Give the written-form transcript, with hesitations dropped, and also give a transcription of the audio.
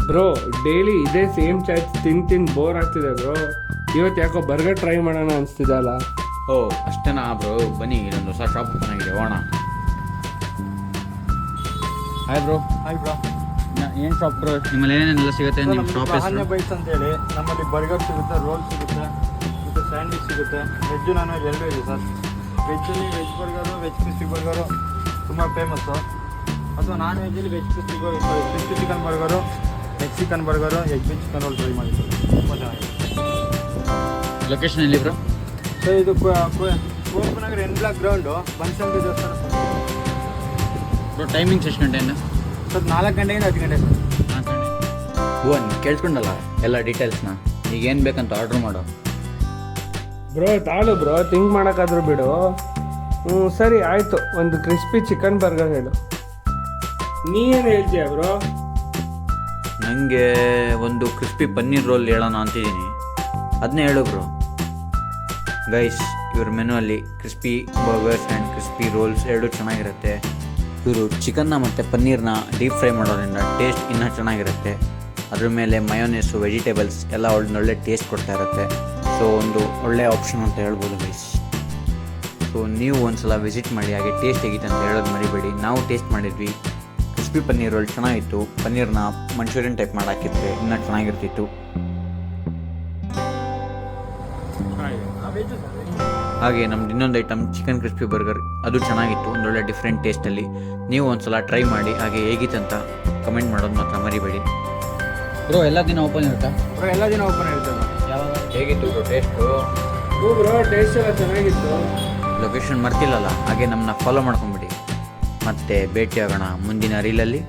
Bro daily ಇದೇ same choice ತಿಂದು bore ಆಗ್ತಿದೆ ಬ್ರೋ. ಇವತ್ತು ಯಾಕೋ ಬರ್ಗರ್ ಟ್ರೈ ಮಾಡೋಣ ಅನಿಸ್ತಿದೆ ಅಲ್ಲ. ಓ ಅಷ್ಟೇನಾ ಬ್ರೋ, ಬನ್ನಿ ಇದೊಂದು ಹೊಸ ಶಾಪ್ ಓಪನ್ ಆಗಿದೆ, ಹೋಗೋಣ. Hi bro. Hi bro. ಏನು ಶಾಪ್ ಬ್ರೋ? ನಿಮ್ಮಲ್ಲಿ ಏನೇನೆಲ್ಲ ಸಿಗುತ್ತೆ ನಿಮ್ಮ ಶಾಪ್ ಹೆಸರು? ಬಹಾನೆ ಬೈಟ್ಸ್ ಅಂತೇಳಿ ನಮ್ಮಲ್ಲಿ ಬರ್ಗರ್ ಸಿಗುತ್ತೆ, ರೋಲ್ ಸಿಗುತ್ತೆ, ಮತ್ತು ಸ್ಯಾಂಡ್ವಿಚ್ ಸಿಗುತ್ತೆ. ವೆಜ್ಜು ನಾನ್ ವೆಜ್ ಎರಡೂ ಇದೆ ಸರ್. ವೆಜ್ಜಲ್ಲಿ veg burger, veg crispy burger ತುಂಬ ಫೇಮಸ್ಸು. ಅಥವಾ ನಾನ್ ವೆಜ್ಜಲ್ಲಿ veg crispy chicken burger, Mexican burger, egg chicken roll try ಮಾಡಿ ಸರ್. ತುಂಬ ಚೆನ್ನಾಗಿದೆ. ಲೊಕೇಶನ್ ಎಲ್ಲಿ ಬ್ರೋ? ಸರ್ ಇದು Kuvempunagar N block ground, Banashankari ದೇವಸ್ಥಾನ ಸರ್. ಬ್ರೋ ಟೈಮಿಂಗ್ಸ್ ಎಷ್ಟು ಗಂಟೆಯಿಂದ? ಸರ್ 4 ಗಂಟೆಯಿಂದ 10 ಗಂಟೆ ಸರ್. 4 ಗಂಟೆ. ಭುವನ್ ಕೇಳ್ಕೊಂಡಲ್ಲ ಎಲ್ಲ ಡೀಟೇಲ್ಸ್ನ, ಈಗ ಏನು ಬೇಕಂತ ಆರ್ಡ್ರ್ ಮಾಡು. ಬ್ರೋ ತಾಳು ಬ್ರೋ, ಥಿಂಕ್ ಮಾಡೋಕ್ಕಾದ್ರೂ ಬಿಡು. ಸರಿ ಆಯಿತು, ಒಂದು ಕ್ರಿಸ್ಪಿ ಚಿಕನ್ ಬರ್ಗರ್ ಹೇಳು. ನೀ ಏನು ಹೇಳ್ತೀಯ ಬ್ರೋ? ನನಗೆ ಒಂದು ಕ್ರಿಸ್ಪಿ ಪನ್ನೀರ್ ರೋಲ್ ಹೇಳೋಣ ಅಂತಿದ್ದೀನಿ, ಅದನ್ನೇ ಹೇಳು ಬ್ರೋ. ಗೈಸ್, ಇವ್ರ ಮೆನುವಲ್ಲಿ crispy burgers and crispy rolls ಎರಡೂ ಚೆನ್ನಾಗಿರುತ್ತೆ. ಇವರು ಚಿಕನ್ನ ಮತ್ತು ಪನ್ನೀರ್ನ ಡೀಪ್ ಫ್ರೈ ಮಾಡೋದ್ರಿಂದ ಟೇಸ್ಟ್ ಇನ್ನೂ ಚೆನ್ನಾಗಿರುತ್ತೆ. ಅದ್ರ ಮೇಲೆ ಮಯೋನೇಸು, ವೆಜಿಟೇಬಲ್ಸ್ ಎಲ್ಲ ಒಳ್ಳೆ ಟೇಸ್ಟ್ ಕೊಡ್ತಾ ಇರುತ್ತೆ. ಸೊ ಒಂದು ಒಳ್ಳೆಯ ಆಪ್ಷನ್ ಅಂತ ಹೇಳ್ಬೋದು ಗೈಸ್. ಸೊ ನೀವು ಒಂದು ಸಲ ವಿಸಿಟ್ ಮಾಡಿ, ಹಾಗೆ ಟೇಸ್ಟ್ ಹೇಗಿತ್ತು ಅಂತ ಹೇಳೋದು ಮರಿಬೇಡಿ. ನಾವು ಟೇಸ್ಟ್ ಮಾಡಿದ್ವಿ, ಕ್ರಿಸ್ಪಿ ಪನ್ನೀರ್ ರೋಲ್ ಚೆನ್ನಾಗಿತ್ತು. ಪನ್ನೀರ್ನ ಮಂಚೂರಿಯನ್ ಟೈಪ್ ಮಾಡಿ ಹಾಕಿದ್ರೆ ಇನ್ನೂ ಚೆನ್ನಾಗಿರ್ತಿತ್ತು. ಹಾಗೆ ನಮ್ದು ಇನ್ನೊಂದು ಐಟಮ್ ಚಿಕನ್ ಕ್ರಿಸ್ಪಿ ಬರ್ಗರ್, ಅದು ಚೆನ್ನಾಗಿತ್ತು, ಒಂದೊಳ್ಳೆ ಡಿಫ್ರೆಂಟ್ ಟೇಸ್ಟಲ್ಲಿ. ನೀವು ಒಂದು ಸಲ ಟ್ರೈ ಮಾಡಿ, ಹಾಗೆ ಹೇಗಿತ್ತಂತ ಕಮೆಂಟ್ ಮಾಡೋದು ಮಾತ್ರ ಮರಿಬೇಡಿ. ಬ್ರೋ ಎಲ್ಲ ದಿನ ಓಪನ್ ಇರುತ್ತಾ? ಬ್ರೋ ಎಲ್ಲ ದಿನ ಓಪನ್ ಇರುತ್ತೆ ಬ್ರೋ. ಯಾವಾಗ? ಹೇಗಿತ್ತು ಬ್ರೋ ಟೇಸ್ಟು? ಬ್ರೋ ಟೇಸ್ಟ್ ಎಲ್ಲ ಚೆನ್ನಾಗಿತ್ತು. ಲೊಕೇಶನ್ ಮರ್ತಿಲ್ಲಲ್ಲ, ಹಾಗೆ ನಮ್ಮನ್ನ ಫಾಲೋ ಮಾಡ್ಕೊಂಬಿಡಿ. ಮತ್ತೆ ಭೇಟಿಯಾಗೋಣ ಮುಂದಿನ ರೀಲಲ್ಲಿ.